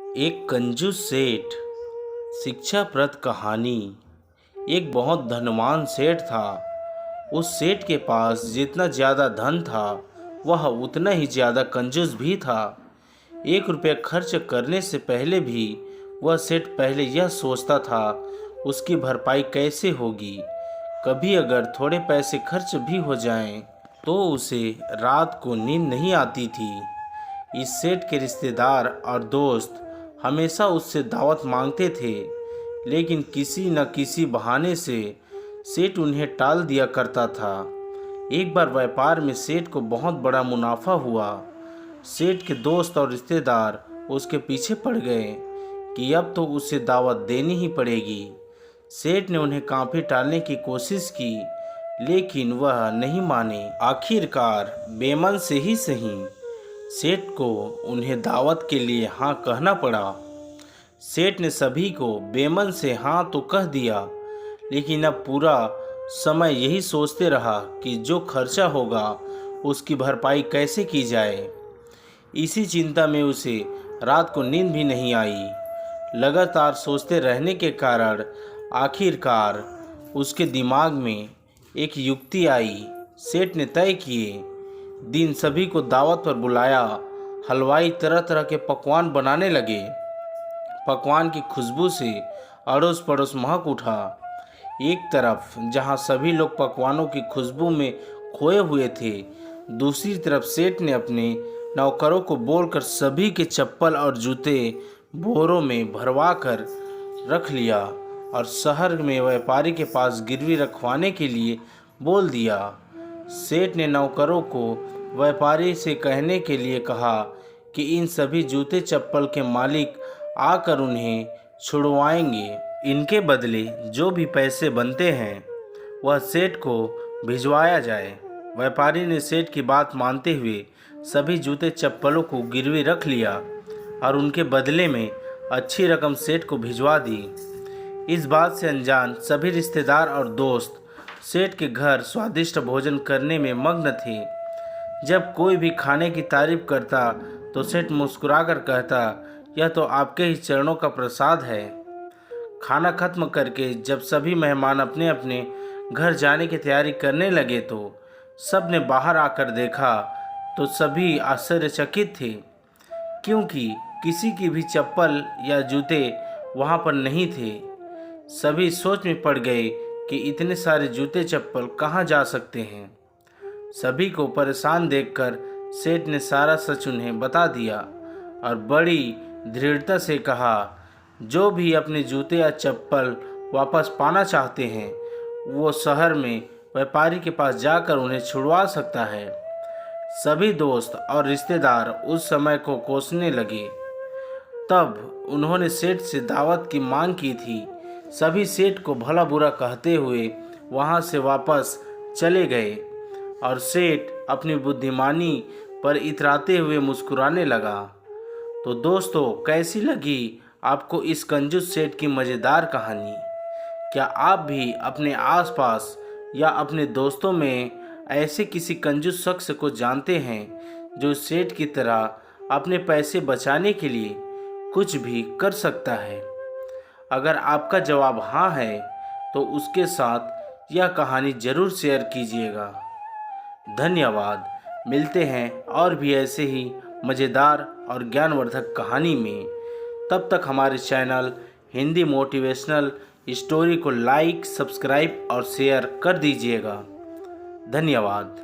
एक कंजूस सेठ। शिक्षाप्रद कहानी। एक बहुत धनवान सेठ था। उस सेठ के पास जितना ज़्यादा धन था वह उतना ही ज़्यादा कंजूस भी था। 1 रुपया खर्च करने से पहले भी वह सेठ पहले यह सोचता था उसकी भरपाई कैसे होगी। कभी अगर थोड़े पैसे खर्च भी हो जाएं तो उसे रात को नींद नहीं आती थी। इस सेठ के रिश्तेदार और दोस्त हमेशा उससे दावत मांगते थे, लेकिन किसी न किसी बहाने से सेठ उन्हें टाल दिया करता था। एक बार व्यापार में सेठ को बहुत बड़ा मुनाफा हुआ। सेठ के दोस्त और रिश्तेदार उसके पीछे पड़ गए कि अब तो उसे दावत देनी ही पड़ेगी। सेठ ने उन्हें काफ़ी टालने की कोशिश की, लेकिन वह नहीं माने। आखिरकार बेमन से ही सही सेठ को उन्हें दावत के लिए हाँ कहना पड़ा। सेठ ने सभी को बेमन से हाँ तो कह दिया, लेकिन अब पूरा समय यही सोचते रहा कि जो खर्चा होगा उसकी भरपाई कैसे की जाए। इसी चिंता में उसे रात को नींद भी नहीं आई। लगातार सोचते रहने के कारण आखिरकार उसके दिमाग में एक युक्ति आई। सेठ ने तय किए दिन सभी को दावत पर बुलाया। हलवाई तरह तरह के पकवान बनाने लगे। पकवान की खुशबू से अड़ोस पड़ोस महक उठा। एक तरफ जहां सभी लोग पकवानों की खुशबू में खोए हुए थे, दूसरी तरफ सेठ ने अपने नौकरों को बोलकर सभी के चप्पल और जूते बोरों में भरवा कर रख लिया और शहर में व्यापारी के पास गिरवी रखवाने के लिए बोल दिया। सेठ ने नौकरों को व्यापारी से कहने के लिए कहा कि इन सभी जूते चप्पल के मालिक आकर उन्हें छुड़वाएंगे। इनके बदले जो भी पैसे बनते हैं वह सेठ को भिजवाया जाए। व्यापारी ने सेठ की बात मानते हुए सभी जूते चप्पलों को गिरवी रख लिया और उनके बदले में अच्छी रकम सेठ को भिजवा दी। इस बात से अनजान सभी रिश्तेदार और दोस्त सेठ के घर स्वादिष्ट भोजन करने में मग्न थे। जब कोई भी खाने की तारीफ करता तो सेठ मुस्कुराकर कहता, यह तो आपके ही चरणों का प्रसाद है। खाना खत्म करके जब सभी मेहमान अपने अपने घर जाने की तैयारी करने लगे तो सब ने बाहर आकर देखा तो सभी आश्चर्यचकित थे, क्योंकि किसी की भी चप्पल या जूते वहाँ पर नहीं थे। सभी सोच में पड़ गए कि इतने सारे जूते चप्पल कहाँ जा सकते हैं। सभी को परेशान देखकर सेठ ने सारा सच उन्हें बता दिया और बड़ी दृढ़ता से कहा, जो भी अपने जूते या चप्पल वापस पाना चाहते हैं वो शहर में व्यापारी के पास जाकर उन्हें छुड़वा सकता है। सभी दोस्त और रिश्तेदार उस समय को कोसने लगे। तब उन्होंने सेठ से दावत की मांग की थी। सभी सेठ को भला बुरा कहते हुए वहां से वापस चले गए और सेठ अपनी बुद्धिमानी पर इतराते हुए मुस्कुराने लगा। तो दोस्तों, कैसी लगी आपको इस कंजूस सेठ की मज़ेदार कहानी? क्या आप भी अपने आसपास या अपने दोस्तों में ऐसे किसी कंजूस शख्स को जानते हैं जो सेठ की तरह अपने पैसे बचाने के लिए कुछ भी कर सकता है? अगर आपका जवाब हाँ है तो उसके साथ यह कहानी ज़रूर शेयर कीजिएगा। धन्यवाद। मिलते हैं और भी ऐसे ही मज़ेदार और ज्ञानवर्धक कहानी में। तब तक हमारे चैनल हिंदी मोटिवेशनल स्टोरी को लाइक, सब्सक्राइब और शेयर कर दीजिएगा। धन्यवाद।